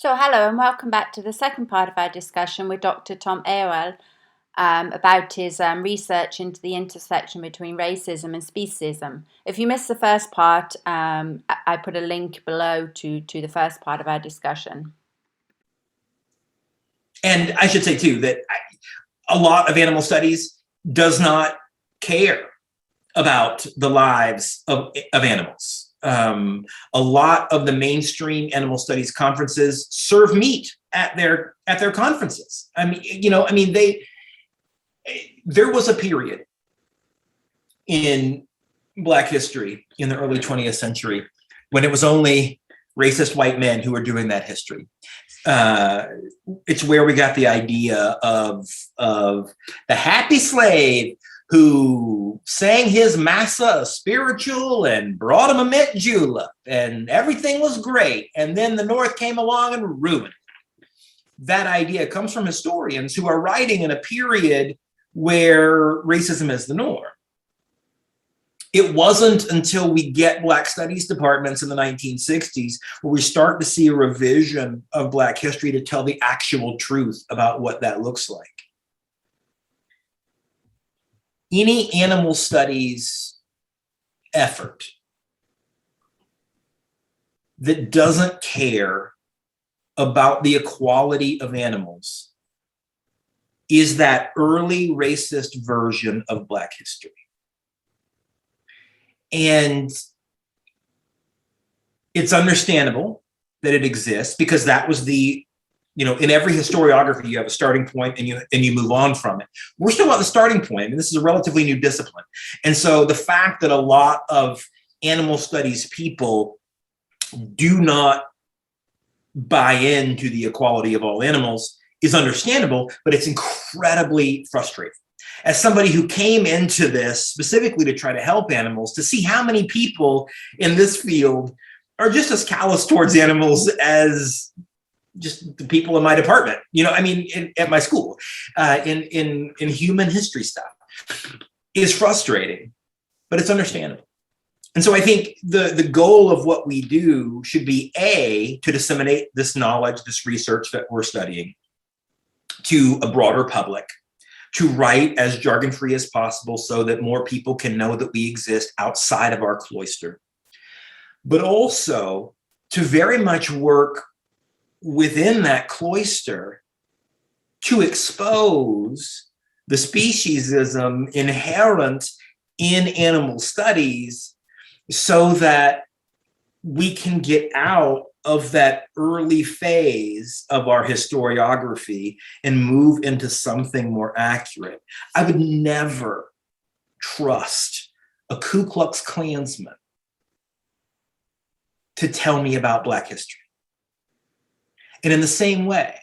So, hello and welcome back to the second part of our discussion with Dr. Tom Aiello about his research into the intersection between racism and speciesism. If you missed the first part, I put a link below to the first part of our discussion. And I should say, too, that a lot of animal studies does not care about the lives of animals. A lot of the mainstream animal studies conferences serve meat at their conferences. There was a period in Black history in the early 20th century when it was only racist white men who were doing that history. It's where we got the idea of the happy slave who sang his massa spiritual and brought him a mint julep, and everything was great. And then the North came along and ruined it. That idea comes from historians who are writing in a period where racism is the norm. It wasn't until we get Black studies departments in the 1960s where we start to see a revision of Black history to tell the actual truth about what that looks like. Any animal studies effort that doesn't care about the equality of animals is that early racist version of Black history. And it's understandable that it exists because that was in every historiography, you have a starting point and you move on from it. We're still at the starting point, and this is a relatively new discipline. And so the fact that a lot of animal studies people do not buy into the equality of all animals is understandable, but it's incredibly frustrating. As somebody who came into this specifically to try to help animals, to see how many people in this field are just as callous towards animals as just the people in my department, at my school, in human history stuff, is frustrating, but it's understandable. And so I think the goal of what we do should be to disseminate this knowledge, this research that we're studying to a broader public, to write as jargon-free as possible so that more people can know that we exist outside of our cloister, but also to very much work within that cloister to expose the speciesism inherent in animal studies so that we can get out of that early phase of our historiography and move into something more accurate. I would never trust a Ku Klux Klansman to tell me about Black history. And in the same way,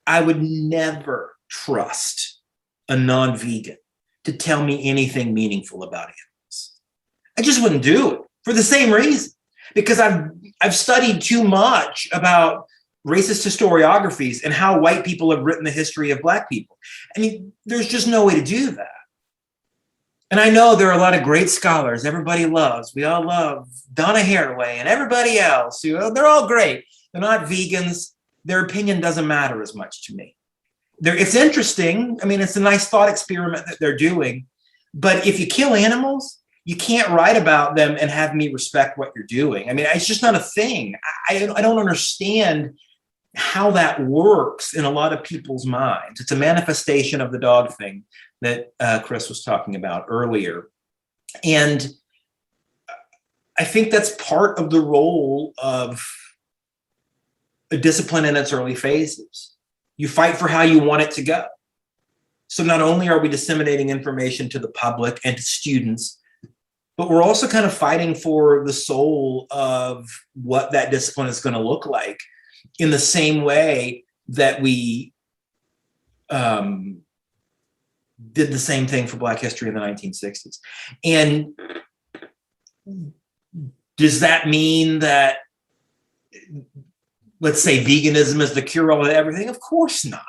I would never trust a non-vegan to tell me anything meaningful about animals. I just wouldn't do it for the same reason, because I've studied too much about racist historiographies and how white people have written the history of Black people. There's just no way to do that. And I know there are a lot of great scholars everybody loves. We all love Donna Haraway and everybody else. They're all great. They're not vegans. Their opinion doesn't matter as much to me. It's interesting. It's a nice thought experiment that they're doing. But if you kill animals, you can't write about them and have me respect what you're doing. It's just not a thing. I don't understand how that works in a lot of people's minds. It's a manifestation of the dog thing that Kris was talking about earlier. And I think that's part of the role of a discipline in its early phases. You fight for how you want it to go. So not only are we disseminating information to the public and to students, but we're also kind of fighting for the soul of what that discipline is going to look like in the same way that we did the same thing for Black history in the 1960s. And does that mean that, let's say, veganism is the cure-all to everything? Of course not.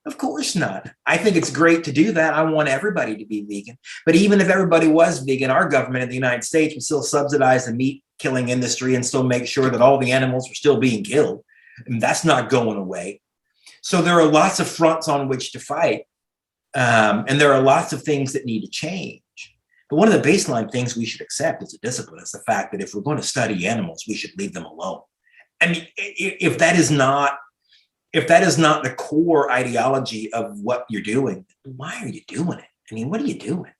Of course not. I think it's great to do that. I want everybody to be vegan. But even if everybody was vegan, our government in the United States would still subsidize the meat killing industry and still make sure that all the animals are still being killed. And that's not going away. So there are lots of fronts on which to fight. And there are lots of things that need to change. But one of the baseline things we should accept as a discipline is the fact that if we're going to study animals, we should leave them alone. I mean, if that is not the core ideology of what you're doing, why are you doing it? I mean, what are you doing?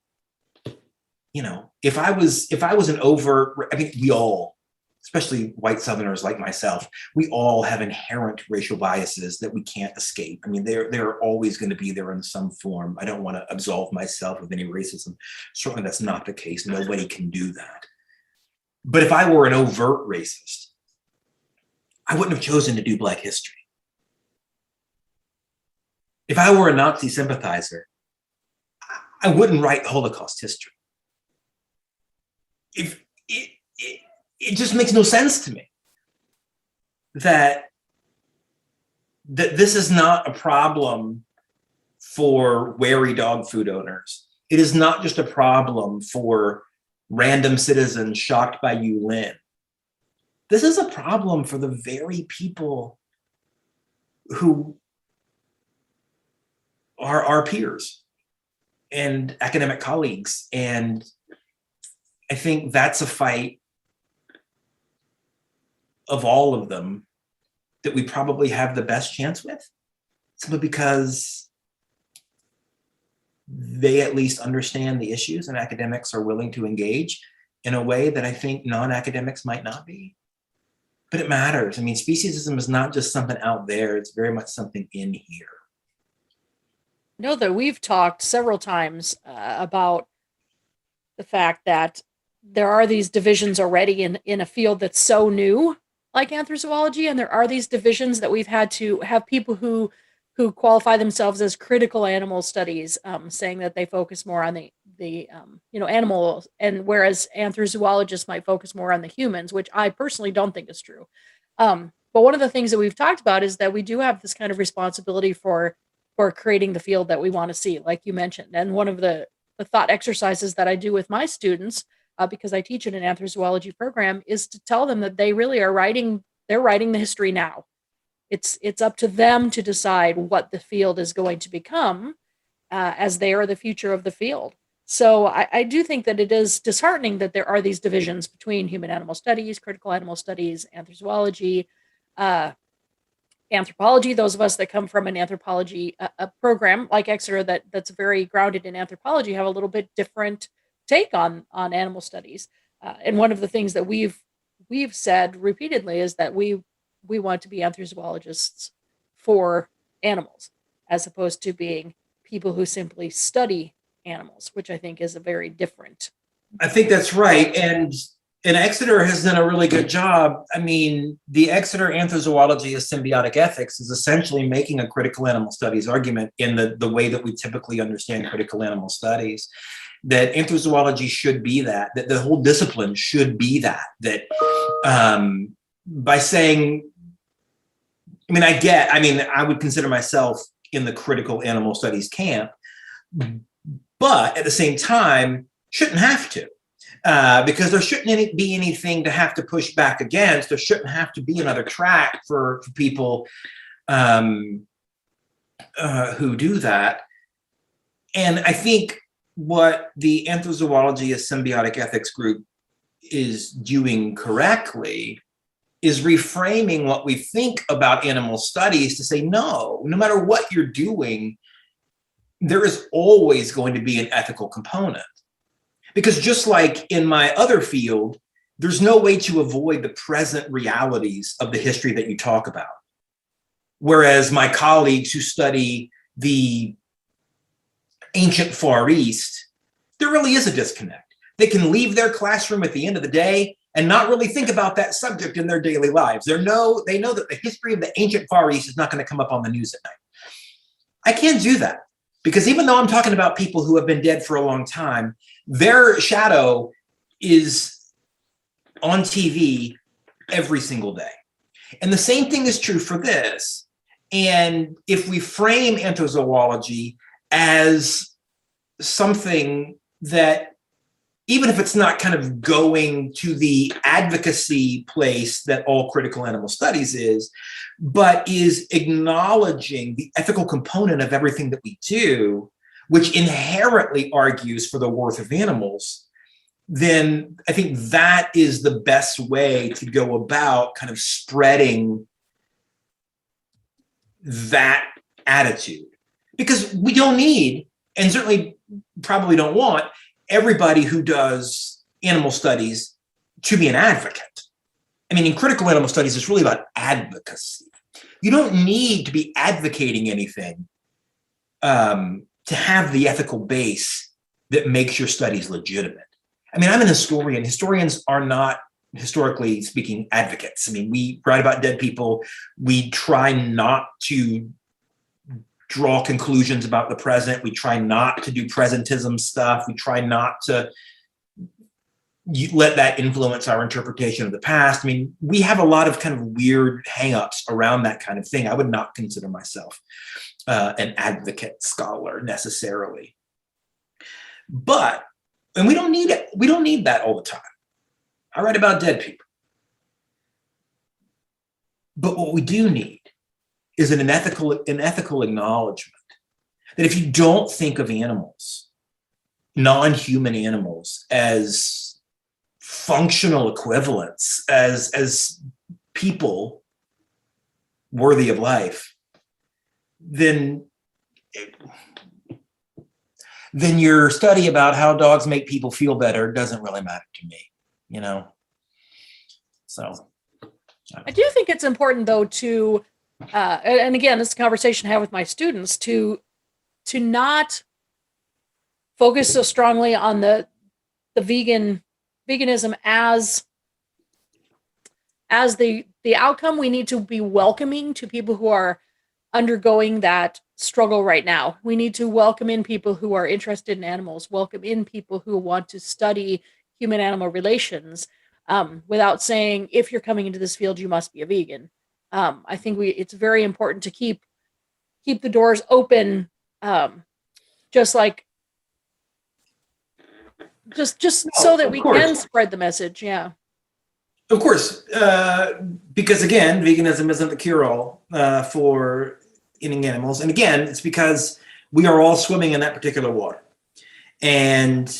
You know, if I was an overt, I mean, we all, especially white Southerners like myself, we all have inherent racial biases that we can't escape. I mean, they're always going to be there in some form. I don't want to absolve myself of any racism. Certainly that's not the case. Nobody can do that. But if I were an overt racist, I wouldn't have chosen to do Black history. If I were a Nazi sympathizer, I wouldn't write Holocaust history. It just makes no sense to me that this is not a problem for wary dog food owners. It is not just a problem for random citizens shocked by Yulin. This is a problem for the very people who are our peers and academic colleagues. And I think that's a fight of all of them that we probably have the best chance with, simply because they at least understand the issues and academics are willing to engage in a way that I think non-academics might not be. But it matters. I mean, speciesism is not just something out there, it's very much something in here. I know that we've talked several times about the fact that there are these divisions already in a field that's so new, like anthrozoology, and there are these divisions that we've had to have people who qualify themselves as critical animal studies, saying that they focus more on the animals, and whereas anthrozoologists might focus more on the humans, which I personally don't think is true. But one of the things that we've talked about is that we do have this kind of responsibility for creating the field that we want to see, like you mentioned. And one of the thought exercises that I do with my students, because I teach in an anthrozoology program, is to tell them that they really are writing the history now. It's up to them to decide what the field is going to become, as they are the future of the field. So I do think that it is disheartening that there are these divisions between human animal studies, critical animal studies, anthrozoology, anthropology. Those of us that come from an anthropology a program like Exeter that's very grounded in anthropology have a little bit different take on animal studies. And one of the things that we've said repeatedly is that we want to be anthrozoologists for animals, as opposed to being people who simply study animals, which I think is a very different. I think that's right. And Exeter has done a really good job. I mean, the Exeter Anthrozoology of Symbiotic Ethics is essentially making a critical animal studies argument in the way that we typically understand critical animal studies, that anthrozoology should be that the whole discipline should be that by saying, I would consider myself in the critical animal studies camp, but at the same time, shouldn't have to. Because there shouldn't be anything to have to push back against. There shouldn't have to be another track for people who do that. And I think what the Anthrozoology of Symbiotic Ethics group is doing correctly is reframing what we think about animal studies to say, no matter what you're doing, there is always going to be an ethical component. Because just like in my other field, there's no way to avoid the present realities of the history that you talk about. Whereas my colleagues who study the ancient Far East, there really is a disconnect. They can leave their classroom at the end of the day and not really think about that subject in their daily lives. They know that the history of the ancient Far East is not going to come up on the news at night. I can't do that. Because even though I'm talking about people who have been dead for a long time, their shadow is on TV every single day. And the same thing is true for this. And if we frame anthrozoology as something that even if it's not kind of going to the advocacy place that all critical animal studies is, but is acknowledging the ethical component of everything that we do, which inherently argues for the worth of animals, then I think that is the best way to go about kind of spreading that attitude. Because we don't need, and certainly probably don't want, everybody who does animal studies to be an advocate. I mean, in critical animal studies, it's really about advocacy. You don't need to be advocating anything to have the ethical base that makes your studies legitimate. I mean, I'm an historian. Historians are not, historically speaking, advocates. I mean, we write about dead people. We try not to draw conclusions about the present. We try not to do presentism stuff. We try not to let that influence our interpretation of the past. I mean, we have a lot of kind of weird hangups around that kind of thing. I would not consider myself an advocate scholar necessarily. But, and we don't need it. We don't need that all the time. I write about dead people. But what we do need is an ethical acknowledgement that if you don't think of animals, non-human animals, as functional equivalents, as people worthy of life, then your study about how dogs make people feel better doesn't really matter to me, you know? So. I do think it's important, though, to, and again, this is a conversation I have with my students, to not focus so strongly on the veganism as the outcome. We need to be welcoming to people who are undergoing that struggle right now. We need to welcome in people who are interested in animals, welcome in people who want to study human-animal relations, without saying, if you're coming into this field, you must be a vegan. I think it's very important to keep the doors open, just so that we can spread the message. Yeah. Of course, because again, veganism isn't the cure-all for eating animals. And again, it's because we are all swimming in that particular water. And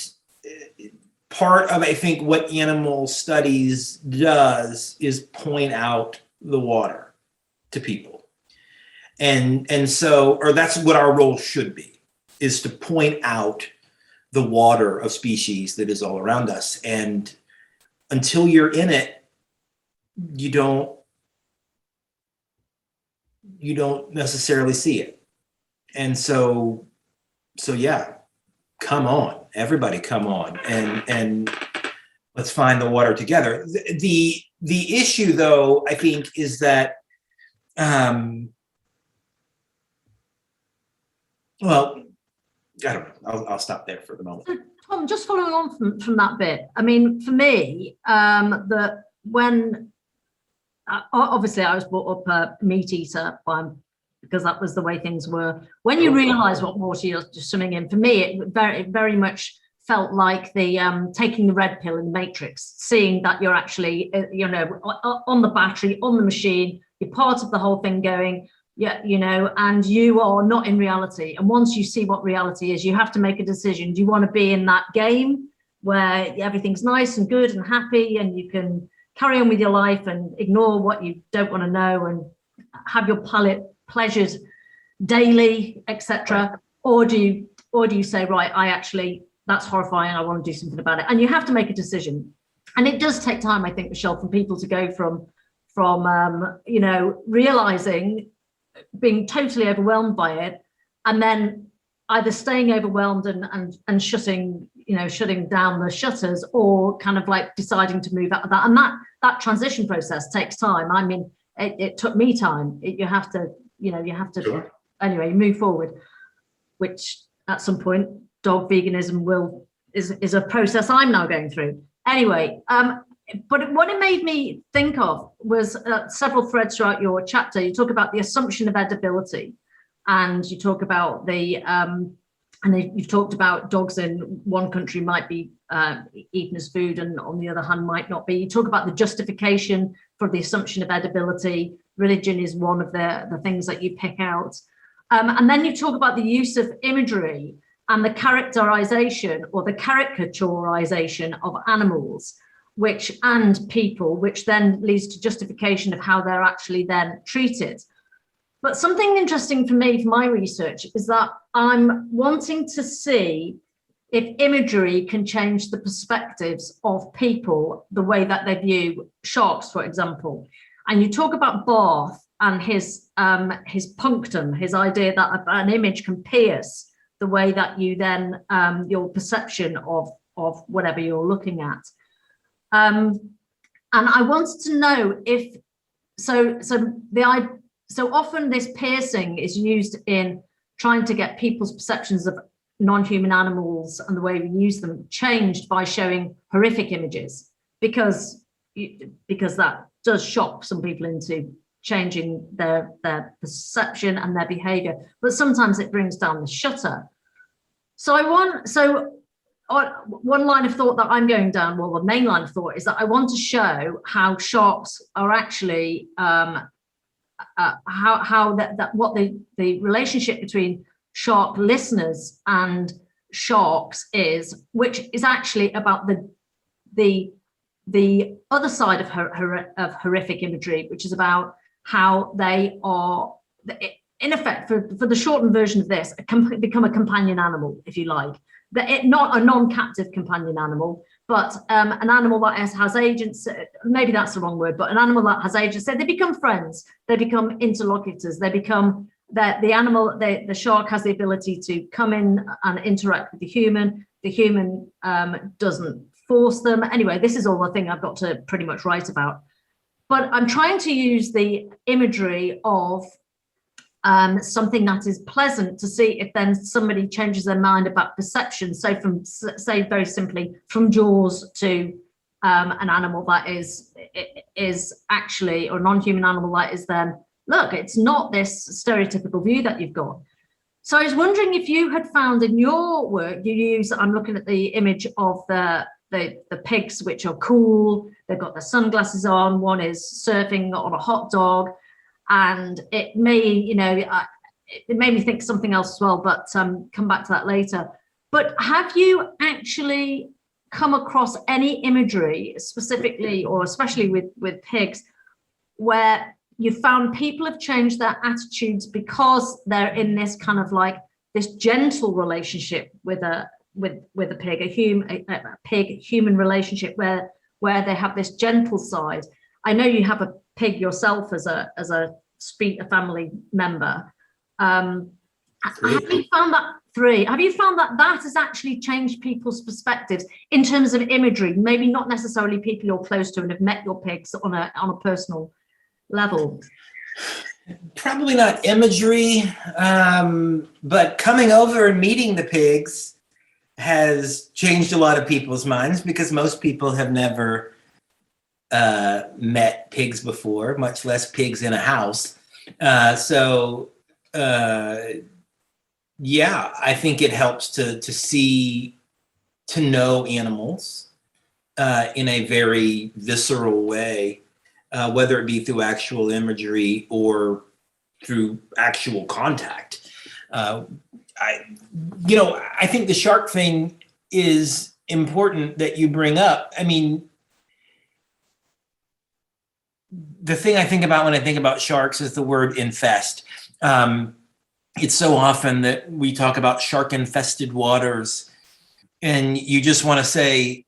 part of, I think, what animal studies does is point out the water to people. And so, or that's what our role should be, is to point out the water of species that is all around us. And until you're in it, you don't necessarily see it. And so yeah, come on, everybody come on, and let's find the water together. The issue, though, I think, is that well, I don't know. I'll stop there for the moment. So, Tom, just following on from that bit, I mean, for me, that when obviously I was brought up a meat eater because that was the way things were. When you realise what water you're swimming in, for me, it very much felt like the taking the red pill in the Matrix, seeing that you're actually, on the battery, on the machine, you're part of the whole thing going, yeah, and you are not in reality. And once you see what reality is, you have to make a decision. Do you want to be in that game where everything's nice and good and happy and you can carry on with your life and ignore what you don't want to know and have your palate pleasured daily, etc.? Or do you say, right, that's horrifying, I want to do something about it? And you have to make a decision. And it does take time, I think, Michelle, for people to go from realizing, being totally overwhelmed by it, and then either staying overwhelmed and shutting down the shutters, or kind of like deciding to move out of that. And that transition process takes time. I mean, it took me time. You have to sure. Anyway, move forward, which at some point dog veganism is a process I'm now going through. Anyway, but what it made me think of was several threads throughout your chapter. You talk about the assumption of edibility, and you talk about the you've talked about dogs in one country might be eaten as food and on the other hand might not be. You talk about the justification for the assumption of edibility. Religion is one of the things that you pick out. And then you talk about the use of imagery and the characterization or the caricaturization of animals and people, which then leads to justification of how they're actually then treated. But something interesting for me, for my research, is that I'm wanting to see if imagery can change the perspectives of people, the way that they view sharks, for example. And you talk about Barth and his punctum, his idea that an image can pierce the way that you then your perception of whatever you're looking at. And I wanted to know if so often this piercing is used in trying to get people's perceptions of non-human animals and the way we use them changed by showing horrific images, because that does shock some people into changing their perception and their behavior, but sometimes it brings down the shutter. One line of thought that I'm going down, well, the main line of thought is that I want to show how sharks are actually what the relationship between shark listeners and sharks is, which is actually about the other side of horrific imagery, which is about how they are, in effect, for the shortened version of this, become a companion animal, if you like. Not a non-captive companion animal, but an animal that has agents. Maybe that's the wrong word, but an animal that has agents. So they become friends, they become interlocutors, they become the animal. The shark has the ability to come in and interact with the human. The human doesn't force them. Anyway, this is all the thing I've got to pretty much write about. But I'm trying to use the imagery of something that is pleasant to see if then somebody changes their mind about perception. So say very simply, from Jaws to an animal that is actually, or a non-human animal that is then, look, it's not this stereotypical view that you've got. So I was wondering if you had found in your work, I'm looking at the image of the pigs, which are cool. They've got their sunglasses on. One is surfing on a hot dog. And it made me think something else as well, but come back to that later. But have you actually come across any imagery specifically, or especially with pigs, where you found people have changed their attitudes because they're in this kind of like this gentle relationship with a pig, a pig-human relationship where they have this gentle side? I know you have a pig yourself as a family member. Have you found that has actually changed people's perspectives in terms of imagery? Maybe not necessarily people you're close to and have met your pigs on a personal level. Probably not imagery, but coming over and meeting the pigs has changed a lot of people's minds, because most people have never met pigs before, much less pigs in a house. Yeah, I think it helps to know animals in a very visceral way, whether it be through actual imagery or through actual contact. I think the shark thing is important that you bring up. I mean, the thing I think about when I think about sharks is the word infest. It's so often that we talk about shark-infested waters, and you just want to say,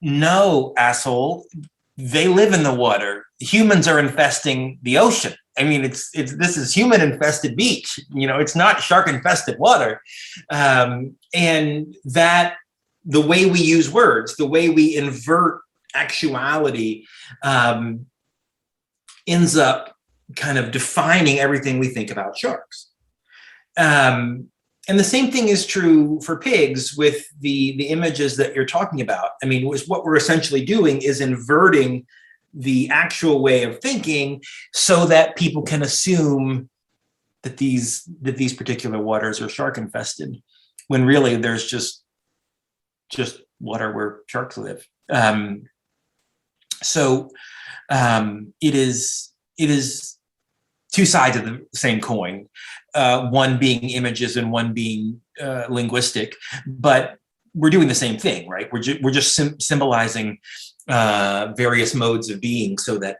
no, asshole, they live in the water. Humans are infesting the ocean. I mean, this is human-infested beach. It's not shark-infested water. And that the way we use words, the way we invert actuality, ends up kind of defining everything we think about sharks. And the same thing is true for pigs with the images that you're talking about. I mean, what we're essentially doing is inverting the actual way of thinking so that people can assume that these particular waters are shark infested. when really there's just water where sharks live. So it is two sides of the same coin, one being images and one being linguistic, but we're doing the same thing, right? We're just symbolizing various modes of being so that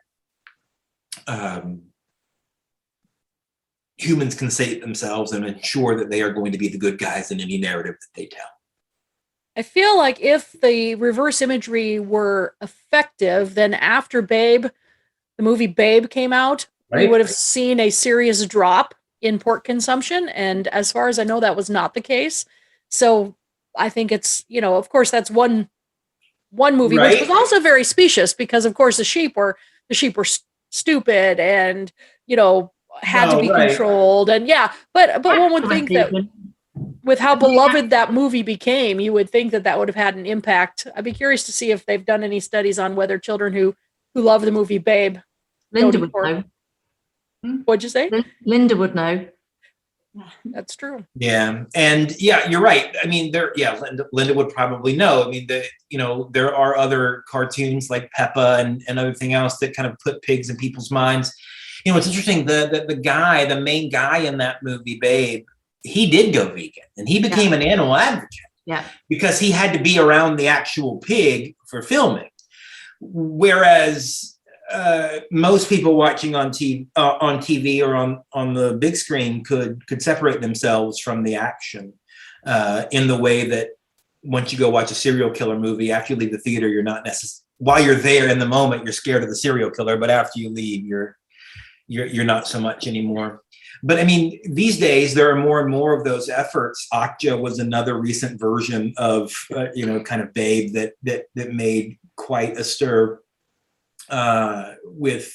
humans can save themselves and ensure that they are going to be the good guys in any narrative that they tell. I feel like if the reverse imagery were effective, then after Babe, the movie Babe came out, we would have seen a serious drop in pork consumption. And as far as I know, that was not the case. So I think it's, of course, that's one movie, which was also very specious because, of course, the sheep were stupid and, had to be controlled. And but one would think that with how beloved that movie became, you would think that would have had an impact. I'd be curious to see if they've done any studies on whether children who love the movie Babe. Linda would know. What'd you say? Linda would know. That's true. Yeah. And you're right. I mean, Linda would probably know. I mean, there are other cartoons like Peppa and everything else that kind of put pigs in people's minds. It's interesting. The main guy in that movie, Babe, he did go vegan and he became an animal advocate. Yeah. Because he had to be around the actual pig for filming. Whereas most people watching on TV or on the big screen could separate themselves from the action in the way that once you go watch a serial killer movie, after you leave the theater, you're not necessarily, while you're there in the moment, you're scared of the serial killer, but after you leave, you're not so much anymore. But I mean, these days there are more and more of those efforts. Okja was another recent version of kind of Babe that made quite a stir with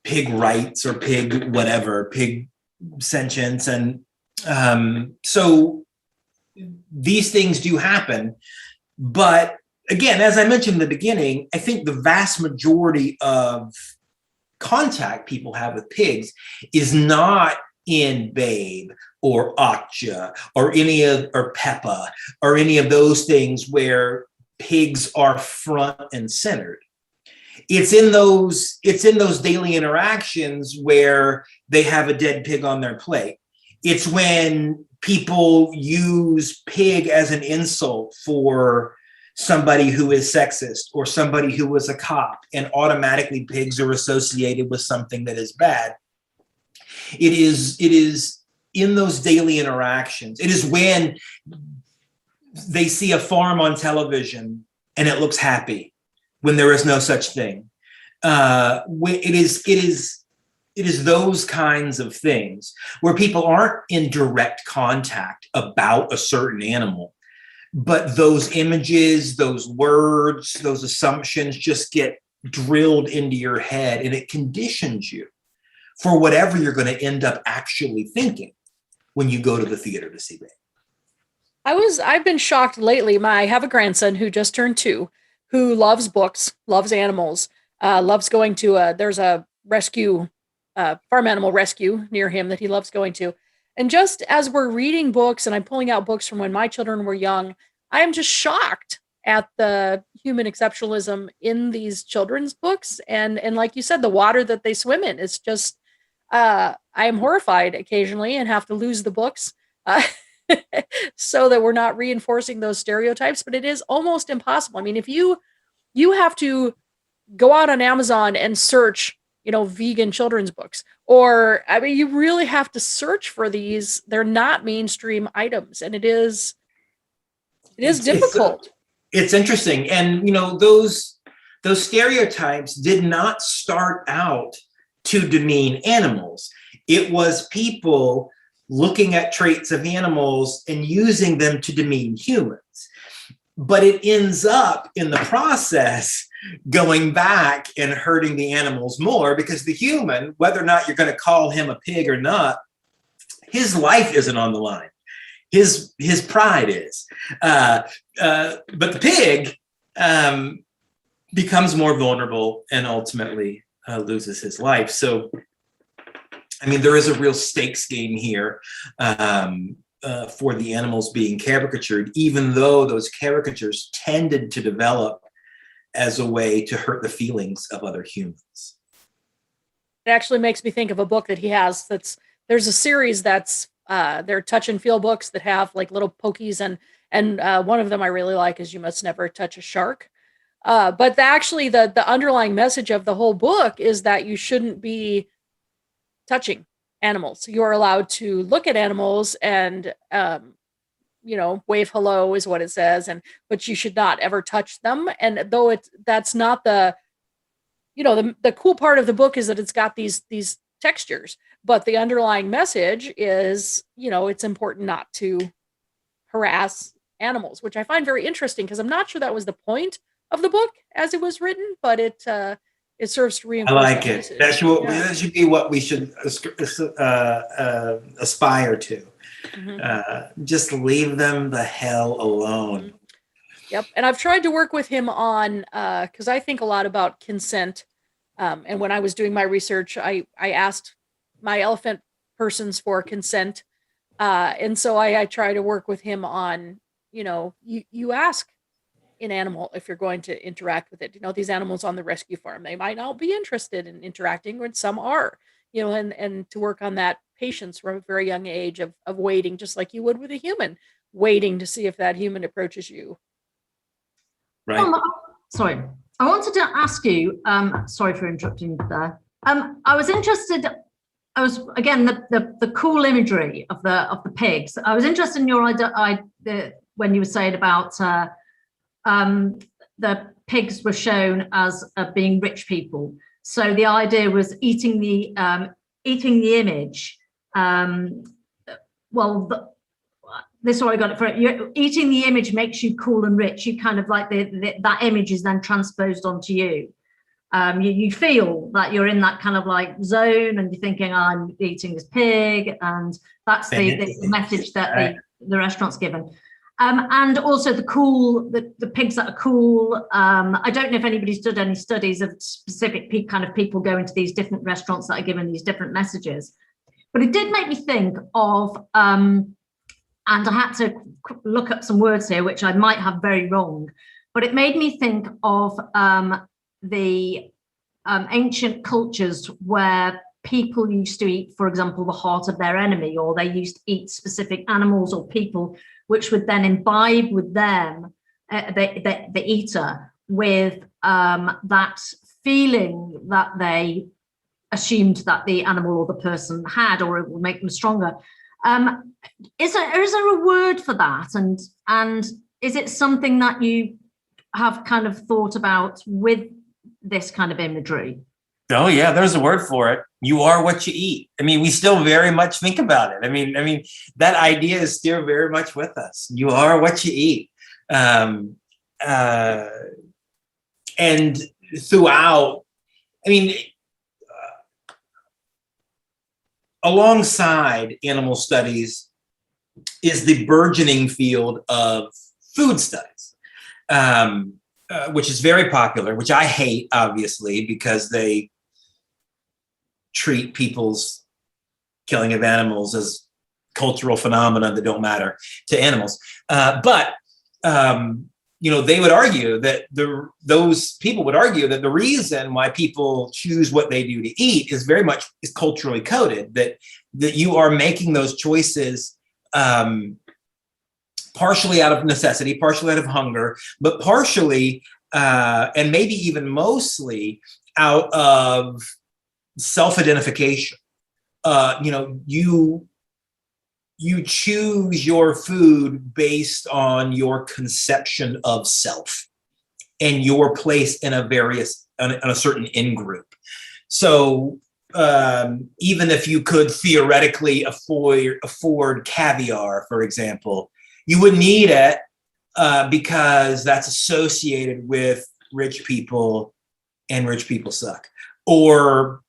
pig rights or pig sentience, and so these things do happen. But again, as I mentioned in the beginning, I think the vast majority of contact people have with pigs is not in Babe or Okja or Peppa or any of those things where pigs are front and centered. It's in those daily interactions where they have a dead pig on their plate. It's when people use pig as an insult for somebody who is sexist or somebody who was a cop, and automatically pigs are associated with something that is bad. It is in those daily interactions. It is when they see a farm on television and it looks happy when there is no such thing. It is those kinds of things where people aren't in direct contact about a certain animal, but those images, those words, those assumptions just get drilled into your head, and it conditions you for whatever you're going to end up actually thinking when you go to the theater to see Babe. I've been shocked lately. I have a grandson who just turned 2, who loves books, loves animals, loves going to there's a rescue, farm animal rescue near him that he loves going to. And just as we're reading books and I'm pulling out books from when my children were young, I am just shocked at the human exceptionalism in these children's books. And like you said, the water that they swim in is just, I am horrified occasionally and have to lose the books so that we're not reinforcing those stereotypes. But it is almost impossible. I mean, if you have to go out on Amazon and search, vegan children's books, or, I mean, you really have to search for these. They're not mainstream items, and it is difficult. It's interesting. And, those stereotypes did not start out to demean animals. It was people looking at traits of animals and using them to demean humans. But it ends up in the process going back and hurting the animals more, because the human, whether or not you're going to call him a pig or not, his life isn't on the line. His pride is. But the pig becomes more vulnerable and ultimately loses his life. So, I mean, there is a real stakes game here. for the animals being caricatured, even though those caricatures tended to develop as a way to hurt the feelings of other humans. It actually makes me think of a book that he has. There's a series that's they're touch and feel books that have like little pokies, and one of them I really like is "You Must Never Touch a Shark." But the underlying message of the whole book is that you shouldn't be touching animals. You are allowed to look at animals and wave hello is what it says, but you should not ever touch them. And though that's not the cool part of the book is that it's got these textures, but the underlying message is, it's important not to harass animals, which I find very interesting because I'm not sure that was the point of the book as it was written, but it serves to I reinforce like that it. message. That should be what we should aspire to. Just leave them the hell alone. Yep. And I've tried to work with him on, because I think a lot about consent. And when I was doing my research, I asked my elephant persons for consent. And so I try to work with him on, you ask an animal if you're going to interact with it. These animals on the rescue farm, they might not be interested in interacting, when some are, and to work on that patience from a very young age of waiting, just like you would with a human, waiting to see if that human approaches you. Right. Sorry, I wanted to ask you, sorry for interrupting there. I was interested, again, the cool imagery of the pigs. I was interested in your idea when you were saying about the pigs were shown as being rich people. So the idea was eating the image. This is what I got it for. Eating the image makes you cool and rich. You kind of like that image is then transposed onto you. You feel that you're in that kind of like zone, and you're thinking, I'm eating this pig, and that's the message that the restaurant's given. And also the pigs that are cool. I don't know if anybody's done any studies of specific kind of people going to these different restaurants that are given these different messages, but it did make me think of, and I had to look up some words here, which I might have very wrong, but it made me think of the ancient cultures where people used to eat, for example, the heart of their enemy, or they used to eat specific animals or people, which would then imbibe with them, the eater, with that feeling that they assumed that the animal or the person had, or it will make them stronger. Is there a word for that? And is it something that you have kind of thought about with this kind of imagery? Oh yeah, there's a word for it. You are what you eat. I mean, we still very much think about it. I mean, that idea is still very much with us. You are what you eat. And throughout, alongside animal studies is the burgeoning field of food studies, which is very popular, which I hate, obviously, because they treat people's killing of animals as cultural phenomena that don't matter to animals. But they would argue that those people would argue that the reason why people choose what they do to eat is very much is culturally coded, that you are making those choices partially out of necessity, partially out of hunger, but partially and maybe even mostly out of self-identification. You choose your food based on your conception of self and your place in a certain in-group. So even if you could theoretically afford caviar, for example, you wouldn't eat it because that's associated with rich people, and rich people suck. Or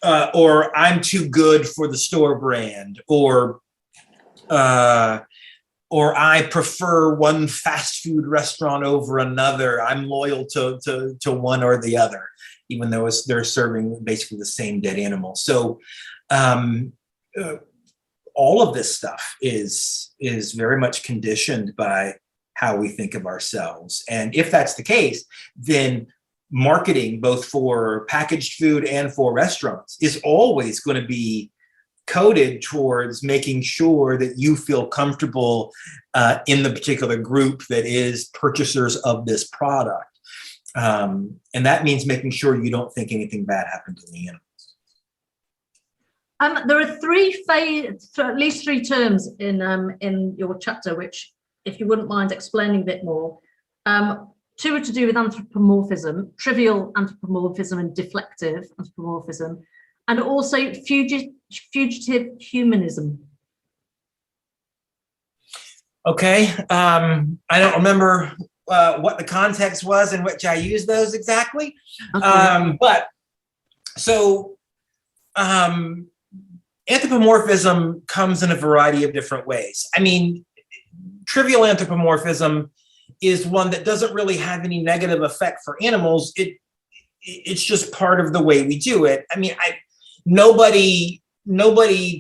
I'm too good for the store brand, or I prefer one fast food restaurant over another. I'm loyal to one or the other, even though they're serving basically the same dead animal. So all of this stuff is very much conditioned by how we think of ourselves. And if that's the case, then marketing, both for packaged food and for restaurants, is always going to be coded towards making sure that you feel comfortable in the particular group that is purchasers of this product. And that means making sure you don't think anything bad happened to the animals. There are at least three terms in your chapter, which, if you wouldn't mind explaining a bit more. Two are to do with anthropomorphism, trivial anthropomorphism and deflective anthropomorphism, and also fugitive humanism. Okay, I don't remember what the context was in which I used those exactly. Okay. But so anthropomorphism comes in a variety of different ways. I mean, trivial anthropomorphism is one that doesn't really have any negative effect for animals. It's just part of the way we do it. I mean, nobody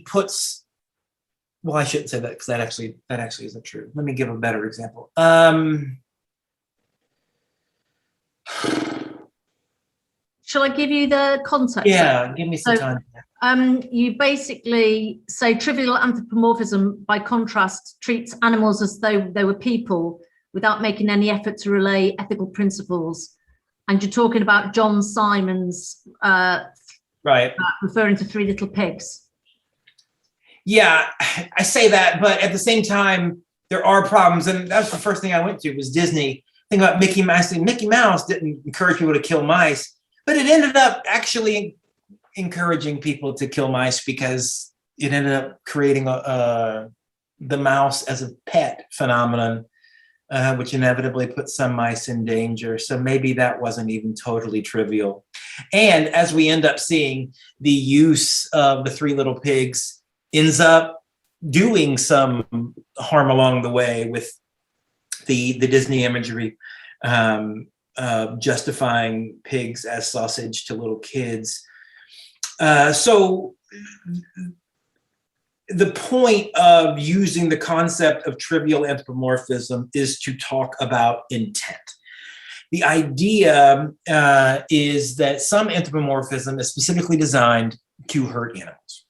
puts, well, I shouldn't say that because that actually isn't true. Let me give a better example. Shall I give you the context? Yeah, give me some time. You basically say trivial anthropomorphism, by contrast, treats animals as though they were people without making any effort to relay ethical principles. And you're talking about John Simon's right, referring to Three Little Pigs. Yeah, I say that, but at the same time, there are problems. And that's the first thing I went to was Disney. Think about Mickey Mouse. Mickey Mouse didn't encourage people to kill mice, but it ended up actually encouraging people to kill mice because it ended up creating the mouse as a pet phenomenon, which inevitably put some mice in danger. So maybe that wasn't even totally trivial. And as we end up seeing, the use of the Three Little Pigs ends up doing some harm along the way with the Disney imagery, justifying pigs as sausage to little kids. So the point of using the concept of trivial anthropomorphism is to talk about intent. The idea is that some anthropomorphism is specifically designed to hurt animals.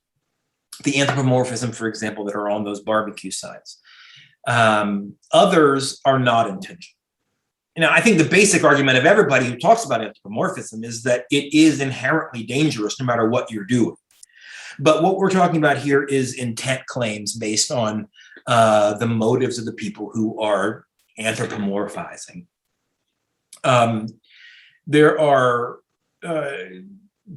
The anthropomorphism, for example, that are on those barbecue signs. Others are not intentional. Now, I think the basic argument of everybody who talks about anthropomorphism is that it is inherently dangerous no matter what you're doing. But what we're talking about here is intent claims based on the motives of the people who are anthropomorphizing. There are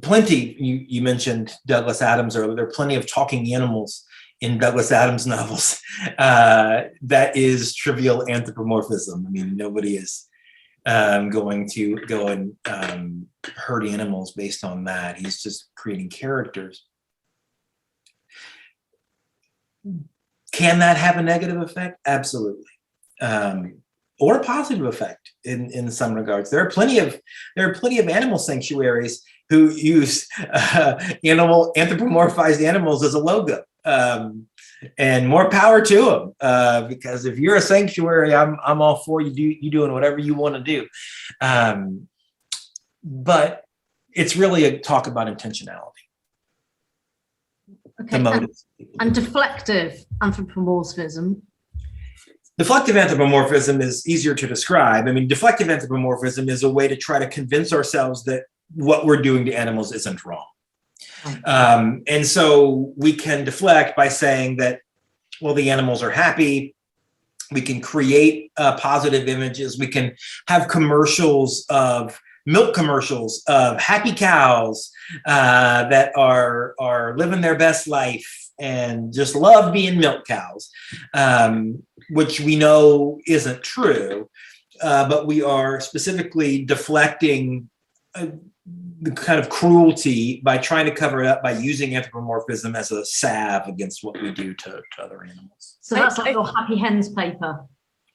plenty, you mentioned Douglas Adams earlier, there are plenty of talking animals in Douglas Adams novels. That is trivial anthropomorphism. I mean, nobody is going to go and hurt animals based on that. He's just creating characters. Can that have a negative effect? Absolutely. Or a positive effect in some regards. There are plenty of animal sanctuaries who use anthropomorphized animals as a logo. And more power to them, because if you're a sanctuary, I'm all for you doing whatever you want to do. But it's really a talk about intentionality. Okay, and deflective anthropomorphism. Deflective anthropomorphism is easier to describe. I mean, deflective anthropomorphism is a way to try to convince ourselves that what we're doing to animals isn't wrong. And so we can deflect by saying that, well, the animals are happy. We can create positive images. We can have milk commercials of happy cows that are living their best life and just love being milk cows, which we know isn't true, but we are specifically deflecting the kind of cruelty by trying to cover it up by using anthropomorphism as a salve against what we do to other animals. So that's like your Happy Hens paper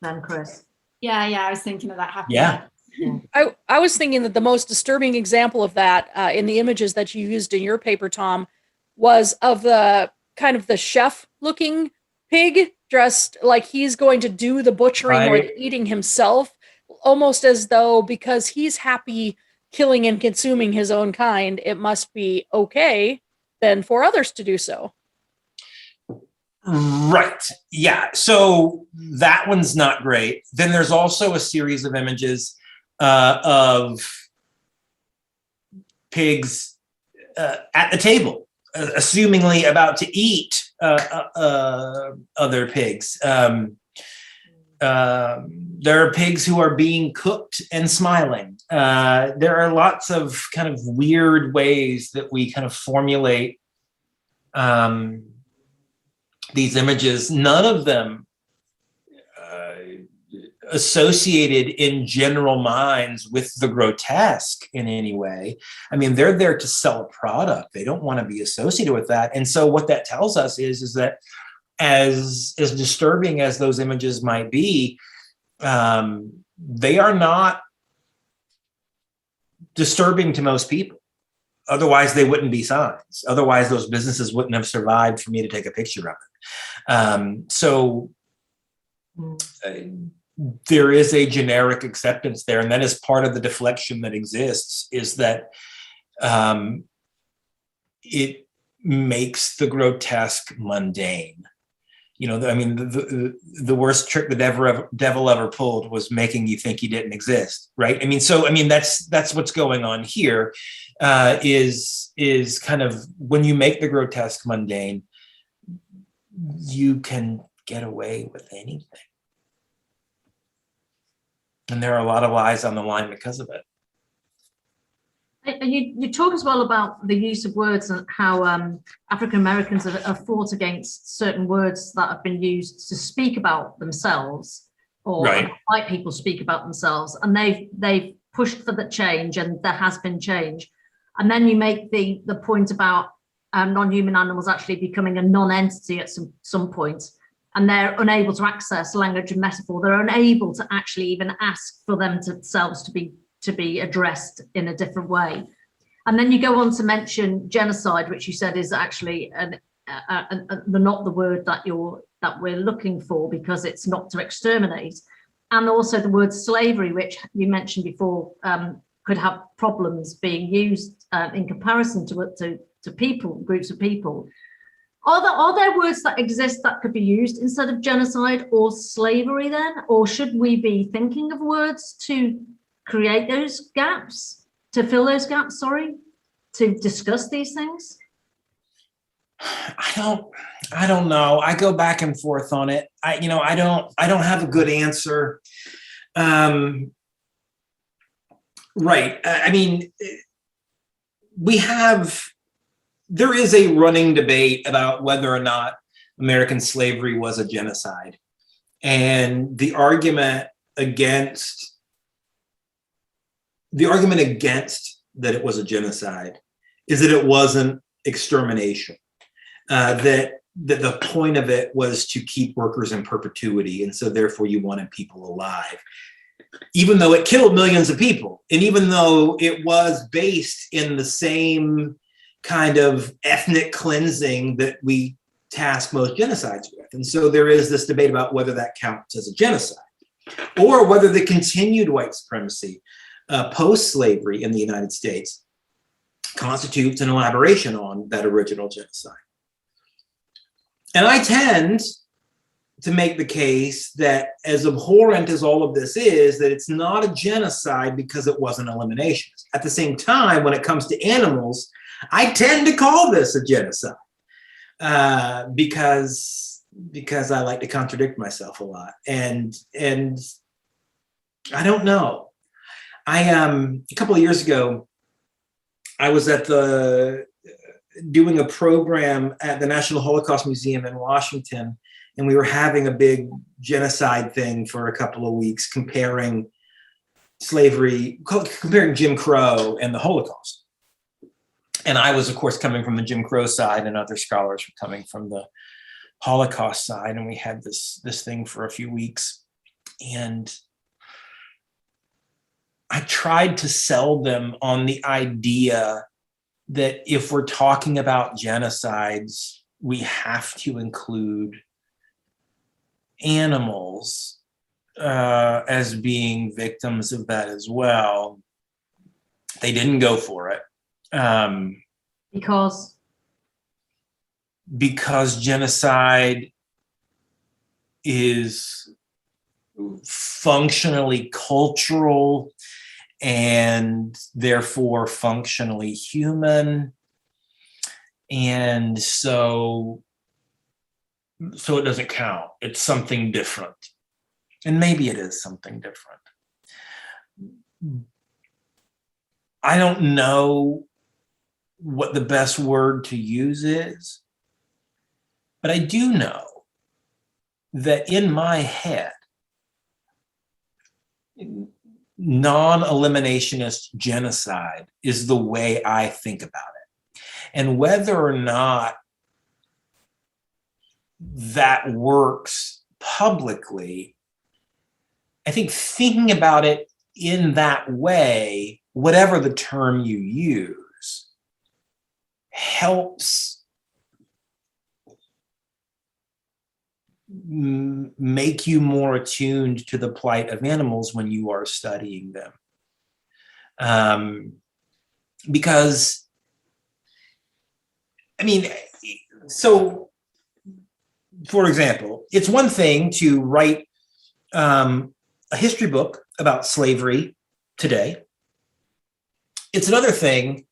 then, Kris. Yeah, I was thinking of that. Happy Yeah. Hens. I was thinking that the most disturbing example of that in the images that you used in your paper, Tom, was of the kind of the chef looking pig dressed like he's going to do the butchering or the eating himself, almost as though because he's happy killing and consuming his own kind, it must be okay then for others to do so. Right. Yeah. So that one's not great. Then there's also a series of images of pigs at the table, assumingly about to eat other pigs. There are pigs who are being cooked and smiling. There are lots of kind of weird ways that we kind of formulate these images, none of them associated in general minds with the grotesque in any way. I mean, they're there to sell a product. They don't want to be associated with that. And so what that tells us is that as disturbing as those images might be, they are not disturbing to most people. Otherwise, they wouldn't be signs. Otherwise, those businesses wouldn't have survived for me to take a picture of it. There is a generic acceptance there, and that is part of the deflection that exists, is that it makes the grotesque mundane. You know, I mean, the worst trick the devil ever pulled was making you think he didn't exist, right? I mean, that's what's going on here. Is kind of when you make the grotesque mundane, you can get away with anything. And there are a lot of lies on the line because of it. And you talk as well about the use of words and how African Americans have fought against certain words that have been used to speak about themselves, or white people speak about themselves, and they've pushed for the change, and there has been change. And then you make the point about non-human animals actually becoming a non-entity at some point, and they're unable to access language and metaphor. They're unable to actually even ask for themselves to be addressed in a different way. And then you go on to mention genocide, which you said is actually not the word that we're looking for, because it's not to exterminate. And also the word slavery, which you mentioned before, could have problems being used in comparison to people, groups of people. Are there words that exist that could be used instead of genocide or slavery then? Or should we be thinking of words to create those gaps, to fill those gaps, to discuss these things? I don't know. I go back and forth on it. I don't have a good answer. Right. I mean, there is a running debate about whether or not American slavery was a genocide. And the argument against that it was a genocide is that it wasn't extermination. That the point of it was to keep workers in perpetuity. And so therefore you wanted people alive. Even though it killed millions of people, and even though it was based in the same kind of ethnic cleansing that we task most genocides with. And so there is this debate about whether that counts as a genocide, or whether the continued white supremacy post-slavery in the United States constitutes an elaboration on that original genocide. And I tend to make the case that, as abhorrent as all of this is, that it's not a genocide because it wasn't elimination. At the same time, when it comes to animals, I tend to call this a genocide because I like to contradict myself a lot. And I don't know. A couple of years ago, I was doing a program at the National Holocaust Museum in Washington, and we were having a big genocide thing for a couple of weeks, comparing Jim Crow and the Holocaust. And I was, of course, coming from the Jim Crow side, and other scholars were coming from the Holocaust side. And we had this thing for a few weeks. And I tried to sell them on the idea that if we're talking about genocides, we have to include animals as being victims of that as well. They didn't go for it. Because genocide is functionally cultural and therefore functionally human. And so it doesn't count. It's something different. And maybe it is something different. I don't know what the best word to use is, but I do know that in my head, non-eliminationist genocide is the way I think about it. And whether or not that works publicly, I think thinking about it in that way, whatever the term you use, helps make you more attuned to the plight of animals when you are studying them. Because, I mean, so, for example, it's one thing to write a history book about slavery today. It's another thing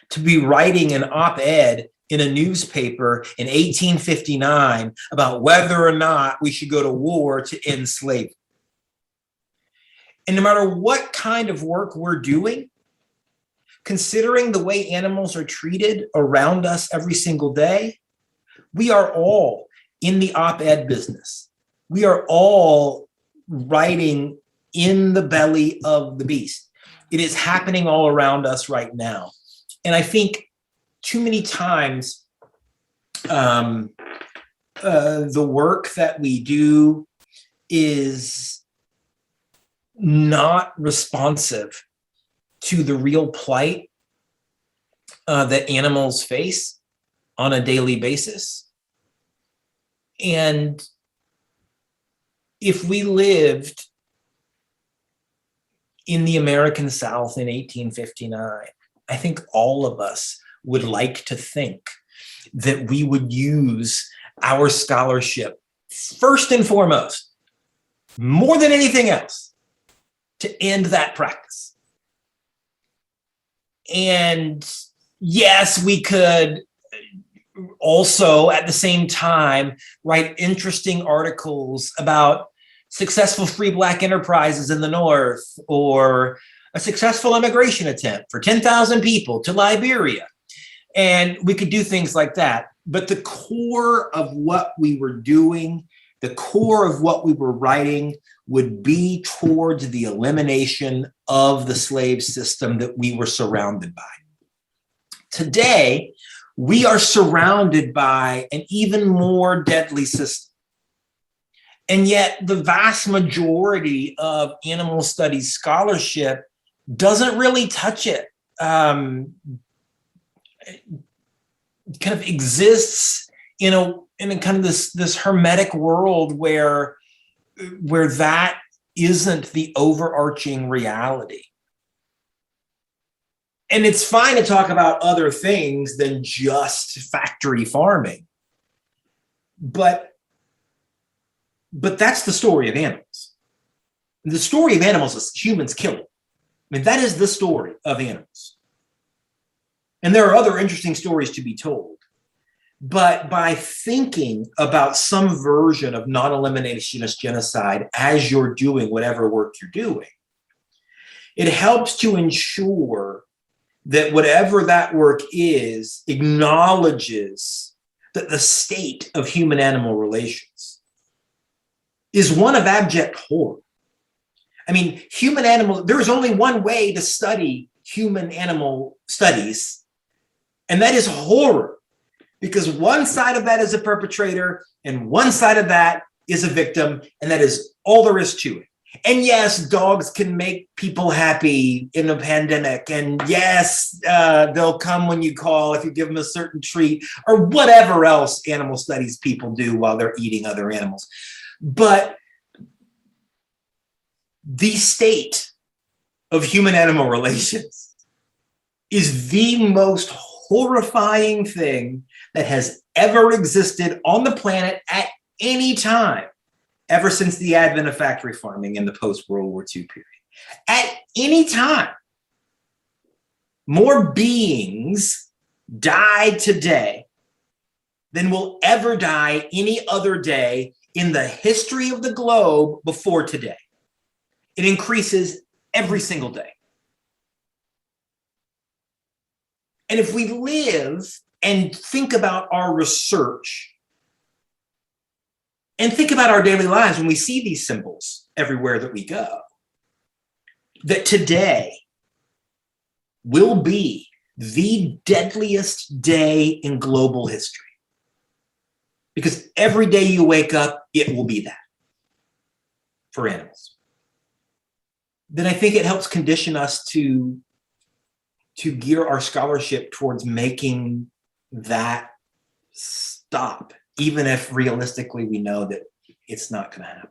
to be writing an op-ed in a newspaper in 1859 about whether or not we should go to war to end slavery. And no matter what kind of work we're doing, considering the way animals are treated around us every single day, we are all in the op-ed business. We are all writing in the belly of the beast. It is happening all around us right now. And I think too many times the work that we do is not responsive to the real plight that animals face on a daily basis. And if we lived in the American South in 1859, I think all of us would like to think that we would use our scholarship first and foremost, more than anything else, to end that practice. And yes, we could also at the same time write interesting articles about successful free Black enterprises in the North, or a successful immigration attempt for 10,000 people to Liberia. And we could do things like that. But the core of what we were doing, the core of what we were writing, would be towards the elimination of the slave system that we were surrounded by. Today, we are surrounded by an even more deadly system. And yet the vast majority of animal studies scholarship doesn't really touch it. Kind of exists in a kind of this hermetic world where that isn't the overarching reality. And it's fine to talk about other things than just factory farming. But that's the story of animals. The story of animals is humans killing. I mean, that is the story of animals. And there are other interesting stories to be told. But by thinking about some version of non-eliminationist genocide as you're doing whatever work you're doing, it helps to ensure that whatever that work is acknowledges that the state of human-animal relations is one of abject horror. I mean, human-animal, there is only one way to study human-animal studies, and that is horror, because one side of that is a perpetrator and one side of that is a victim, and that is all there is to it. And yes, dogs can make people happy in a pandemic. And yes, they'll come when you call if you give them a certain treat or whatever else animal studies people do while they're eating other animals. But the state of human-animal relations is the most horrifying thing that has ever existed on the planet at any time, ever since the advent of factory farming in the post-World War II period. At any time, more beings die today than will ever die any other day in the history of the globe before today. It increases every single day. And if we live and think about our research and think about our daily lives when we see these symbols everywhere that we go, that today will be the deadliest day in global history. Because every day you wake up, it will be that for animals. Then I think it helps condition us to gear our scholarship towards making that stop, even if realistically we know that it's not going to happen.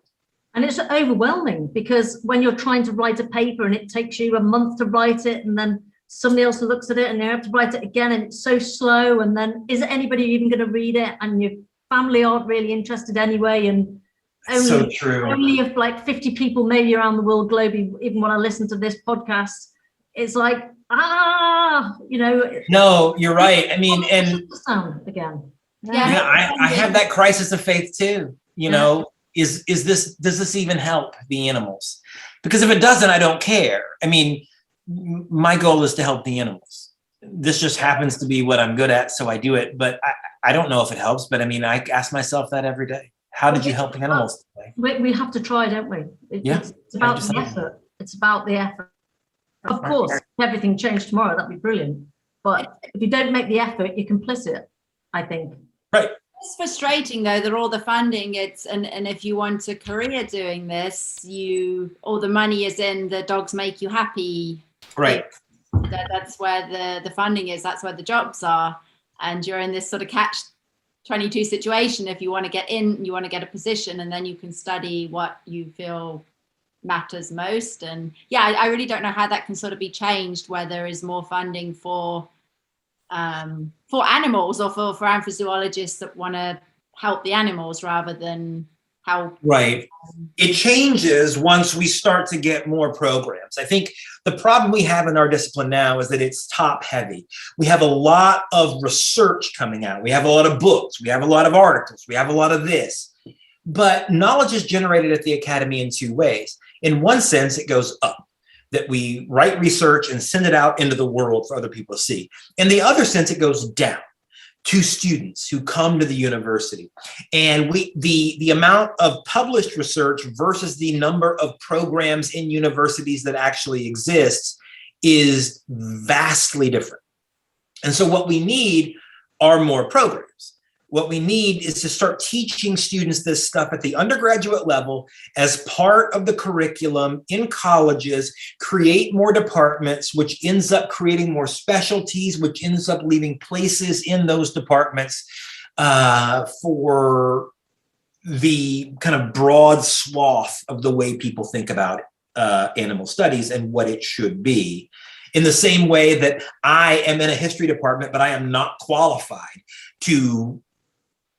And it's overwhelming because when you're trying to write a paper and it takes you a month to write it, and then somebody else looks at it and they have to write it again, and it's so slow, and then is anybody even going to read it? And your family aren't really interested anyway, and only, so true. Only if like 50 people maybe around the world globally, even when I listen to this podcast, it's like, you know. No, you're right. I mean, and again. Yeah, I have that crisis of faith too. You know, does this even help the animals? Because if it doesn't, I don't care. I mean, my goal is to help the animals. This just happens to be what I'm good at, so I do it. But I don't know if it helps. But I mean, I ask myself that every day. How did you help the animals today? We have to try, don't we? It's about the effort. It's about the effort. Of course, if everything changed tomorrow, that'd be brilliant. But if you don't make the effort, you're complicit, I think. Right. It's frustrating though that all the funding and if you want a career doing this, all the money is in the dogs make you happy. Right. That's where the funding is. That's where the jobs are, and you're in this sort of catch-22 situation. If you want to get in, you want to get a position, and then you can study what you feel matters most. And I really don't know how that can sort of be changed, where there is more funding for animals or for anthrozoologists that want to help the animals rather than how. Right. It changes once we start to get more programs. I think the problem we have in our discipline now is that it's top heavy. We have a lot of research coming out. We have a lot of books. We have a lot of articles. We have a lot of this. But knowledge is generated at the academy in two ways. In one sense, it goes up, that we write research and send it out into the world for other people to see. In the other sense, it goes down to students who come to the university. And the amount of published research versus the number of programs in universities that actually exists is vastly different. And so what we need are more programs. What we need is to start teaching students this stuff at the undergraduate level as part of the curriculum in colleges, create more departments, which ends up creating more specialties, which ends up leaving places in those departments for the kind of broad swath of the way people think about animal studies and what it should be. In the same way that I am in a history department, but I am not qualified to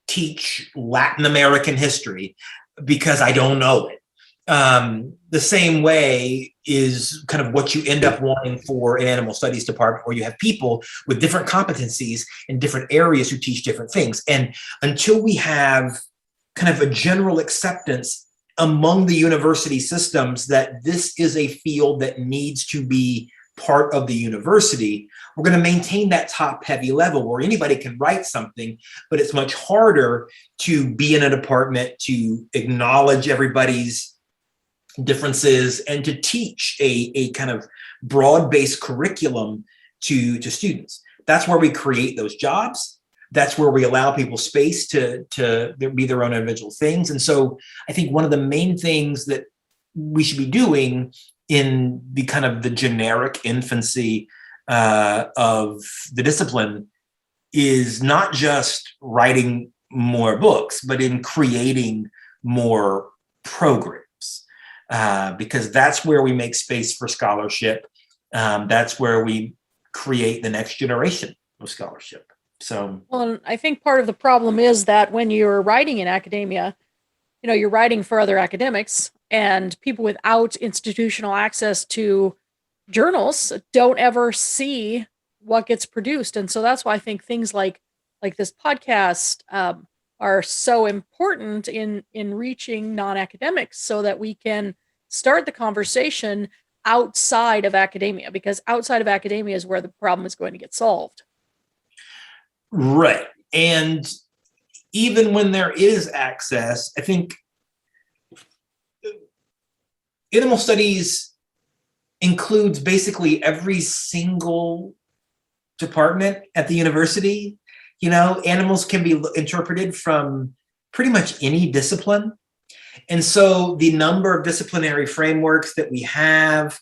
teach Latin American history because I don't know it. The same way is kind of what you end up wanting for an animal studies department, where you have people with different competencies in different areas who teach different things. And until we have kind of a general acceptance among the university systems that this is a field that needs to be part of the university, we're going to maintain that top heavy level where anybody can write something, but it's much harder to be in a department to acknowledge everybody's differences and to teach a kind of broad-based curriculum to students. That's where we create those jobs. That's where we allow people space to be their own individual things. And so I think one of the main things that we should be doing in the kind of the generic infancy of the discipline is not just writing more books, but in creating more programs, because that's where we make space for scholarship. That's where we create the next generation of scholarship. So, well, I think part of the problem is that when you're writing in academia, you're writing for other academics, and people without institutional access to journals don't ever see what gets produced. And so that's why I think things like this podcast are so important in reaching non-academics, so that we can start the conversation outside of academia, because outside of academia is where the problem is going to get solved. Right. And even when there is access, I think animal studies includes basically every single department at the university. Animals can be interpreted from pretty much any discipline. And so the number of disciplinary frameworks that we have,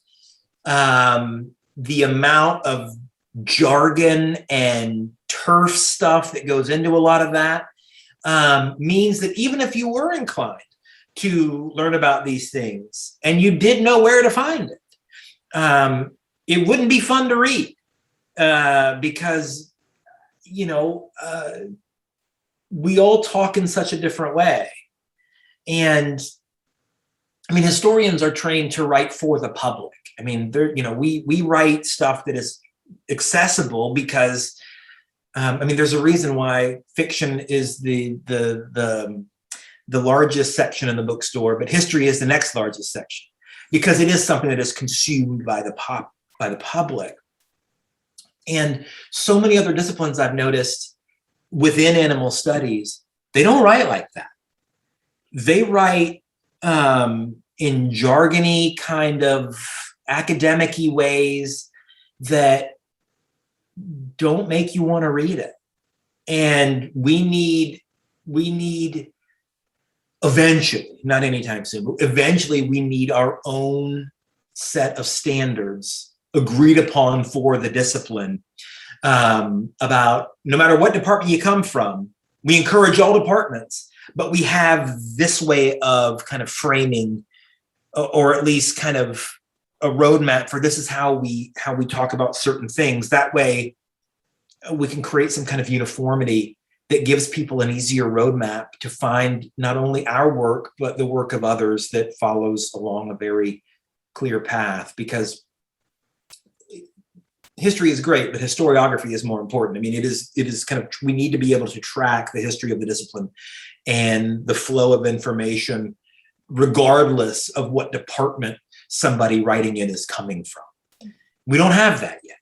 the amount of jargon and turf stuff that goes into a lot of that, means that even if you were inclined to learn about these things and you did know where to find it, it wouldn't be fun to read, because we all talk in such a different way. And I mean, historians are trained to write for the public. I mean, we write stuff that is accessible because, there's a reason why fiction is the largest section in the bookstore, but history is the next largest section, because it is something that is consumed by the public. And so many other disciplines I've noticed within animal studies, they don't write like that. They write in jargony, kind of academic-y ways that don't make you want to read it. And we need eventually, not anytime soon, but eventually we need our own set of standards agreed upon for the discipline, about no matter what department you come from. We encourage all departments, but we have this way of kind of framing, or at least kind of a roadmap for this is how we talk about certain things. That way we can create some kind of uniformity that gives people an easier roadmap to find not only our work, but the work of others that follows along a very clear path. Because history is great, but historiography is more important. I mean, it is kind of, we need to be able to track the history of the discipline and the flow of information, regardless of what department somebody writing in is coming from. We don't have that yet,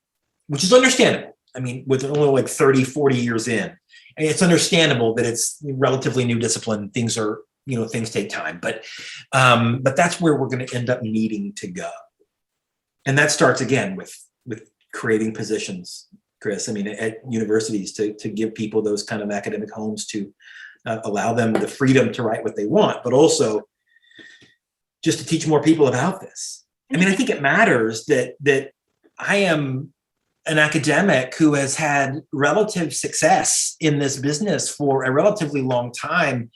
which is understandable. I mean, with only like 30, 40 years in, and it's understandable that it's a relatively new discipline. Things take time, but that's where we're going to end up needing to go. And that starts again with creating positions, Kris. I mean, at universities to give people those kind of academic homes to allow them the freedom to write what they want, but also just to teach more people about this. I mean, I think it matters that I am an academic who has had relative success in this business for a relatively long time.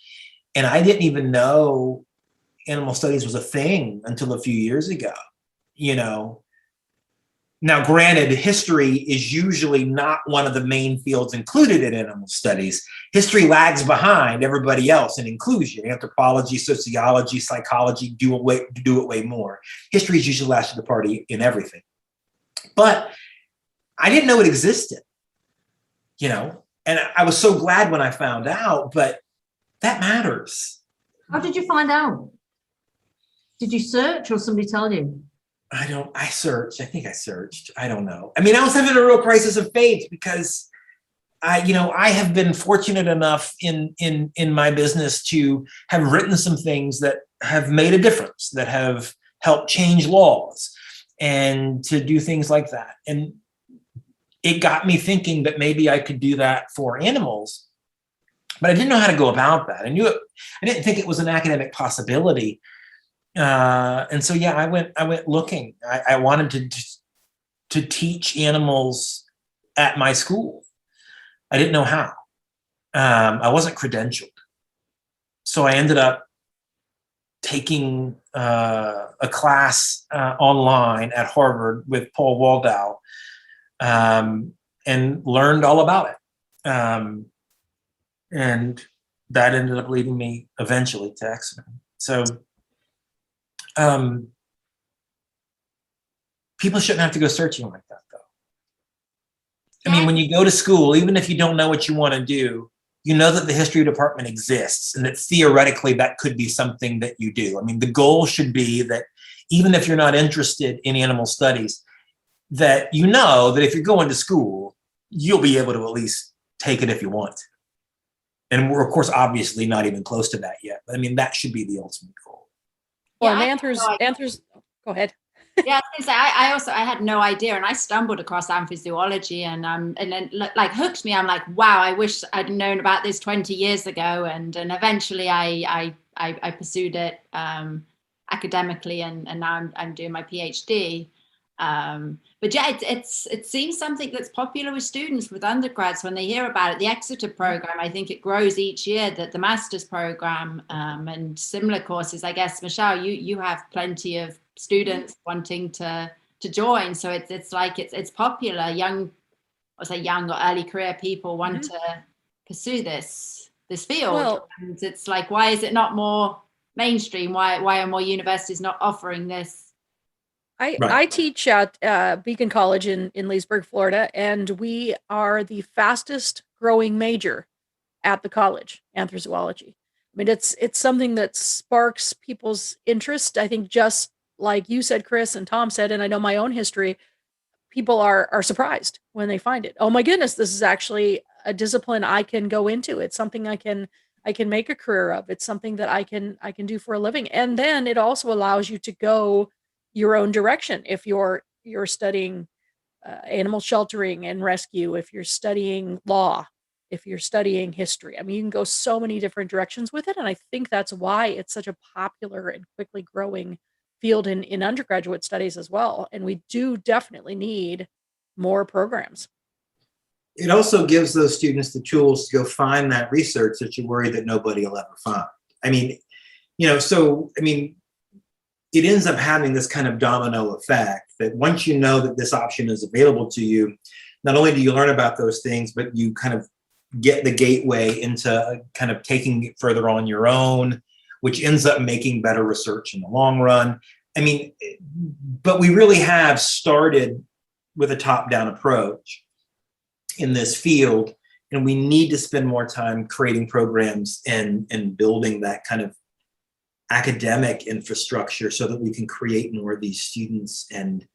And I didn't even know animal studies was a thing until a few years ago, Now, granted, history is usually not one of the main fields included in animal studies. History lags behind everybody else in inclusion. Anthropology, sociology, psychology do it way more. History is usually last to the party in everything. But I didn't know it existed, and I was so glad when I found out, but that matters. How did you find out? Did you search or somebody tell you? I searched. I think I searched. I don't know. I mean, I was having a real crisis of faith because I have been fortunate enough in my business to have written some things that have made a difference, that have helped change laws and to do things like that. And it got me thinking that maybe I could do that for animals, but I didn't know how to go about that. I didn't think it was an academic possibility. And so, yeah, I went looking. I wanted to teach animals at my school. I didn't know how. I wasn't credentialed. So I ended up taking a class online at Harvard with Paul Waldau, and learned all about it. And that ended up leading me eventually to Exeter. So people shouldn't have to go searching like that, though. I mean, when you go to school, even if you don't know what you want to do, you know that the history department exists and that theoretically that could be something that you do. I mean, the goal should be that even if you're not interested in animal studies, that you know that if you're going to school, you'll be able to at least take it if you want. And we're, of course, obviously not even close to that yet. But I mean, that should be the ultimate goal. Well, and Anthro's, go ahead. Yeah, I was gonna say I had no idea, and I stumbled across Anthrozoology, and then like hooked me. I'm like, wow, I wish I'd known about this 20 years ago, and eventually I pursued it academically, and now I'm doing my PhD. But yeah, it seems something that's popular with students, with undergrads when they hear about it. The Exeter program, I think it grows each year. That the master's program and similar courses. I guess Michelle, you have plenty of students wanting to join, so it's like it's popular. Young or early career people want to pursue this field. Well, and it's like, why is it not more mainstream? Why are more universities not offering this? I teach at Beacon College in Leesburg, Florida, and we are the fastest growing major at the college, Anthrozoology. I mean, it's something that sparks people's interest. I think just like you said, Kris, and Tom said, and I know my own history, people are surprised when they find it. Oh my goodness, this is actually a discipline I can go into. It's something I can make a career of. It's something that I can do for a living. And then it also allows you to go your own direction. If you're studying animal sheltering and rescue, if you're studying law, if you're studying history, I mean, you can go so many different directions with it. And I think that's why it's such a popular and quickly growing field in undergraduate studies as well. And we do definitely need more programs. It also gives those students the tools to go find that research that you're worried that nobody will ever find. I mean, it ends up having this kind of domino effect that once you know that this option is available to you, not only do you learn about those things, but you kind of get the gateway into kind of taking it further on your own, which ends up making better research in the long run. I mean, but we really have started with a top-down approach in this field, and we need to spend more time creating programs and building that kind of academic infrastructure so that we can create more of these students and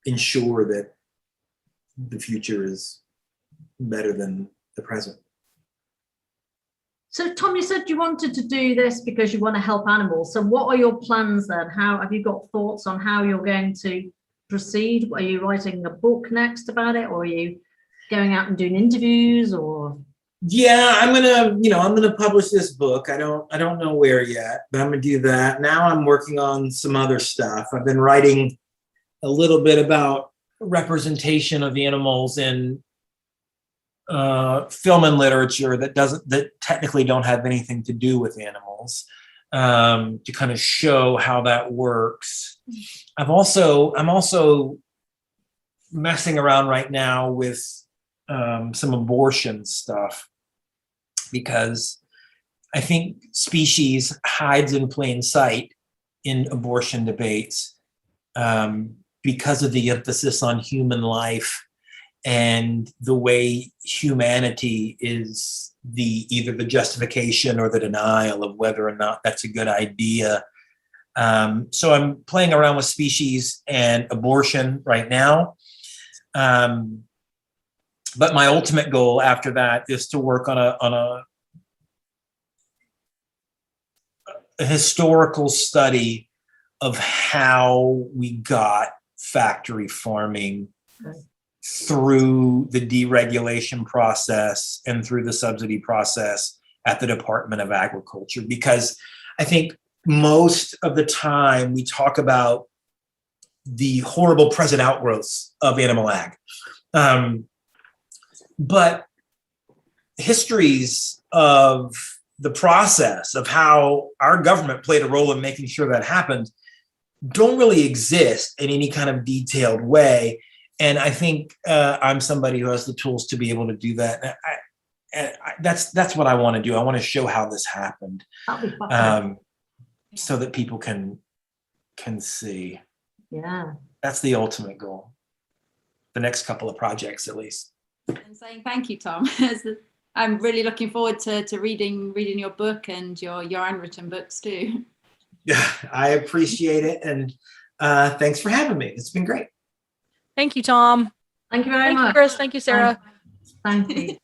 ensure that the future is better than the present. So Tom, you said you wanted to do this because you want to help animals. So what are your plans then? How have you got thoughts on how you're going to proceed? Are you writing a book next about it, or are you going out and doing interviews, or? Yeah, I'm gonna publish this book. I don't know where yet, but I'm gonna do that. Now I'm working on some other stuff. I've been writing a little bit about representation of animals in film and literature that technically don't have anything to do with animals, to kind of show how that works. I'm also messing around right now with some abortion stuff, because I think species hides in plain sight in abortion debates, because of the emphasis on human life and the way humanity is either the justification or the denial of whether or not that's a good idea. So I'm playing around with species and abortion right now. But my ultimate goal after that is to work on a historical study of how we got factory farming through the deregulation process and through the subsidy process, at the Department of Agriculture, because I think most of the time we talk about the horrible present outgrowths of animal ag. But histories of the process of how our government played a role in making sure that happened don't really exist in any kind of detailed way. And I think I'm somebody who has the tools to be able to do that. That's what I want to do. I want to show how this happened, so that people can see. Yeah. That's the ultimate goal. The next couple of projects, at least. And saying thank you, Tom. I'm really looking forward to reading your book and your unwritten books too. Yeah, I appreciate it, and thanks for having me. It's been great. Thank you, Tom. Thank you very much. Thank you, Kris. Thank you, Sarah. Thank you.